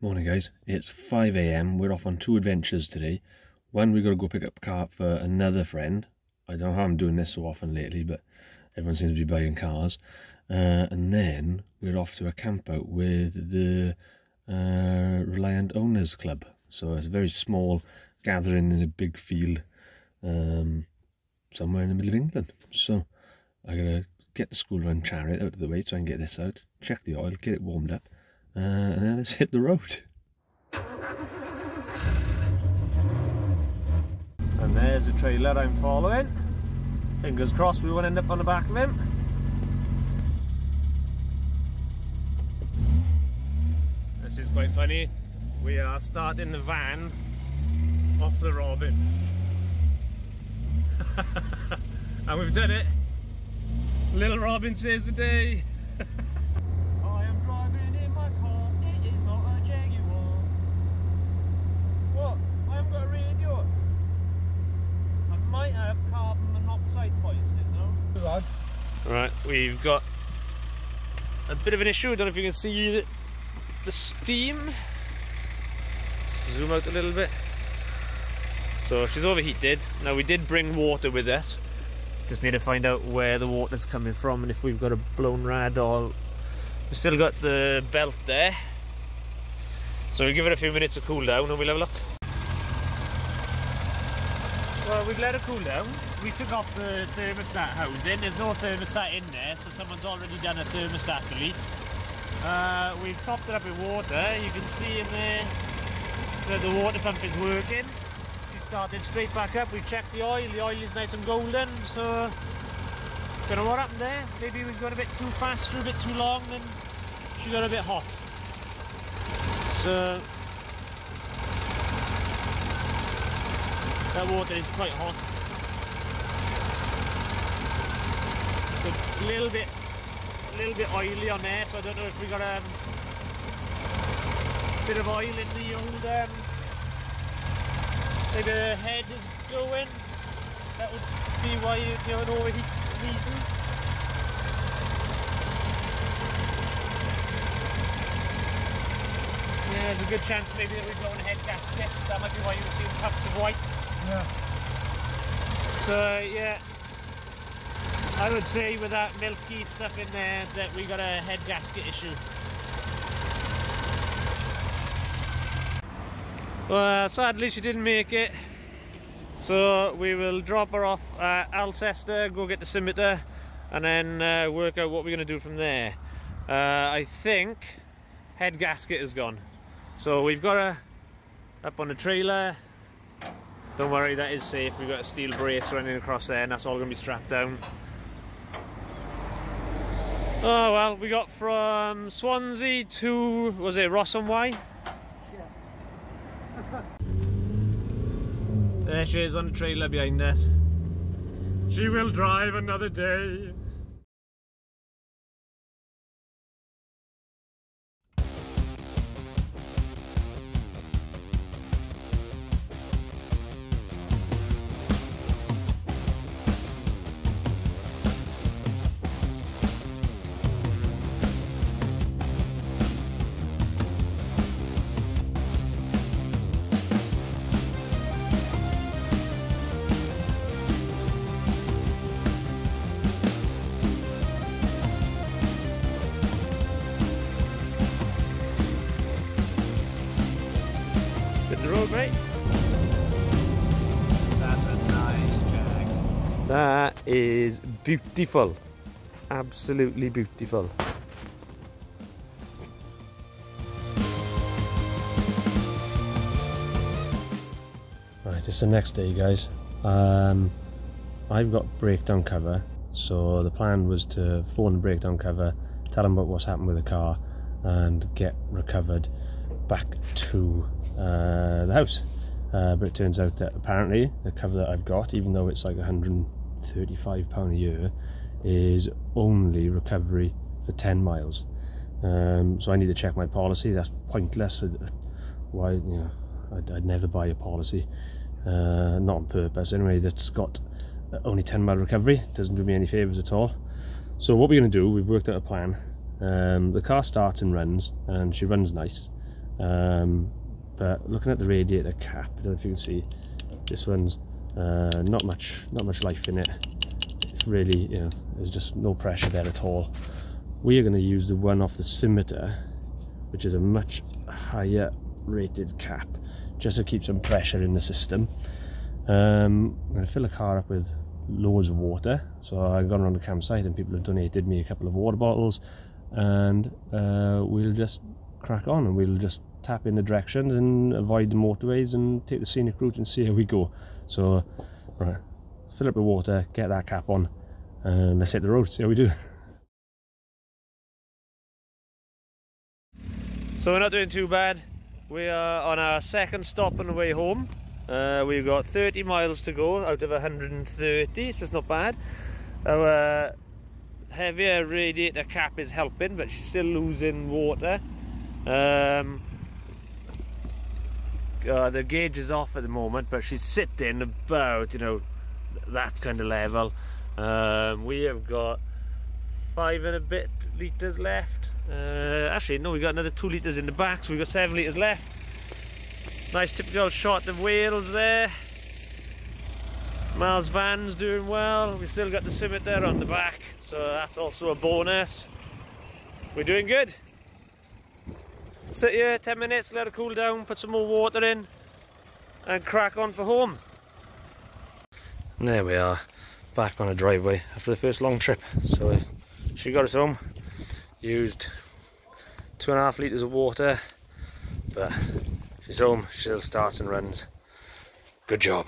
Morning guys, it's 5 AM, we're off on two adventures today. One, we've got to go pick up a car for another friend. I don't know how I'm doing this so often lately, but everyone seems to be buying cars. And then we're off to a camp out with the Reliant Owners Club. So it's a very small gathering in a big field somewhere in the middle of England. So I gotta get the school run chariot out of the way so I can get this out, check the oil, get it warmed up. And then let's hit the road. And there's the trailer I'm following. Fingers crossed we won't end up on the back of him. This is quite funny. We are starting the van off the Robin. And we've done it. Little Robin saves the day. Right, we've got a bit of an issue. I don't know if you can see the steam. Zoom out a little bit. So she's overheated. Now we did bring water with us. Just need to find out where the water's coming from and if we've got a blown rad or... We've still got the belt there. So we'll give it a few minutes to cool down and we'll have a look. Well, we've let it cool down. We took off the thermostat housing. There's no thermostat in there, so someone's already done a thermostat delete. We've topped it up with water. You can see in there that the water pump is working. She started straight back up. We checked the oil. The oil is nice and golden, so don't know what happened there. Maybe we've gone a bit too fast for a bit too long and she got a bit hot. So that water is quite hot. A little bit oily on there, so I don't know if we got a bit of oil in the old maybe the head is going. That would be why you have an overheat reason. Yeah, there's a good chance maybe that we're blowing a head gasket. That might be why you're seeing puffs of white. Yeah. So yeah, I would say with that milky stuff in there that we got a head gasket issue. Well, sadly she didn't make it. So we will drop her off at Alcester, go get the scimitar, and then work out what we're going to do from there. I think head gasket is gone. So we've got her up on the trailer. Don't worry, that is safe. We've got a steel brace running across there and that's all going to be strapped down. Oh well, we got from Swansea to, was it Ross on Wye? Yeah. There she is on the trailer behind us. She will drive another day. The road, mate. That's a nice Jag. That is beautiful. Absolutely beautiful. Right, it's the next day, guys. I've got breakdown cover, so the plan was to phone the breakdown cover, tell them about what's happened with the car, and get recovered back to the house. But it turns out that apparently the cover that I've got, even though it's like £135 a year, is only recovery for 10 miles. So I need to check my policy. That's pointless. Why, you know, I'd never buy a policy, not on purpose anyway, that's got only 10 mile recovery. Doesn't do me any favours at all. So what we're going to do, we've worked out a plan. The car starts and runs, and she runs nice. But looking at the radiator cap, I don't know if you can see, this one's not much life in it. It's really, you know, there's just no pressure there at all. We are going to use the one off the Scimitar, which is a much higher rated cap, just to keep some pressure in the system. I'm going to fill the car up with loads of water. So I've gone around the campsite and people have donated me a couple of water bottles, and we'll just crack on and we'll just tap in the directions and avoid the motorways and take the scenic route and see how we go. So right, fill up with water, get that cap on, and let's hit the road, see how we do. So we're not doing too bad. We are on our second stop on the way home. We've got 30 miles to go out of 130, so it's not bad. Our heavier radiator cap is helping, but she's still losing water. The gauge is off at the moment, but she's sitting about, you know, that kind of level. We have got 5 and a bit litres left. Actually no, we got another 2 litres in the back, so we've got 7 litres left. Nice typical shot of Wales there. Mal's van's doing well. We've still got the Scimitar on the back, so that's also a bonus. We're doing good. Sit here 10 minutes, let it cool down, put some more water in, and crack on for home. And there we are, back on a driveway after the first long trip. So she got us home, used 2.5 litres of water, but she's home, she still starts and runs. Good job.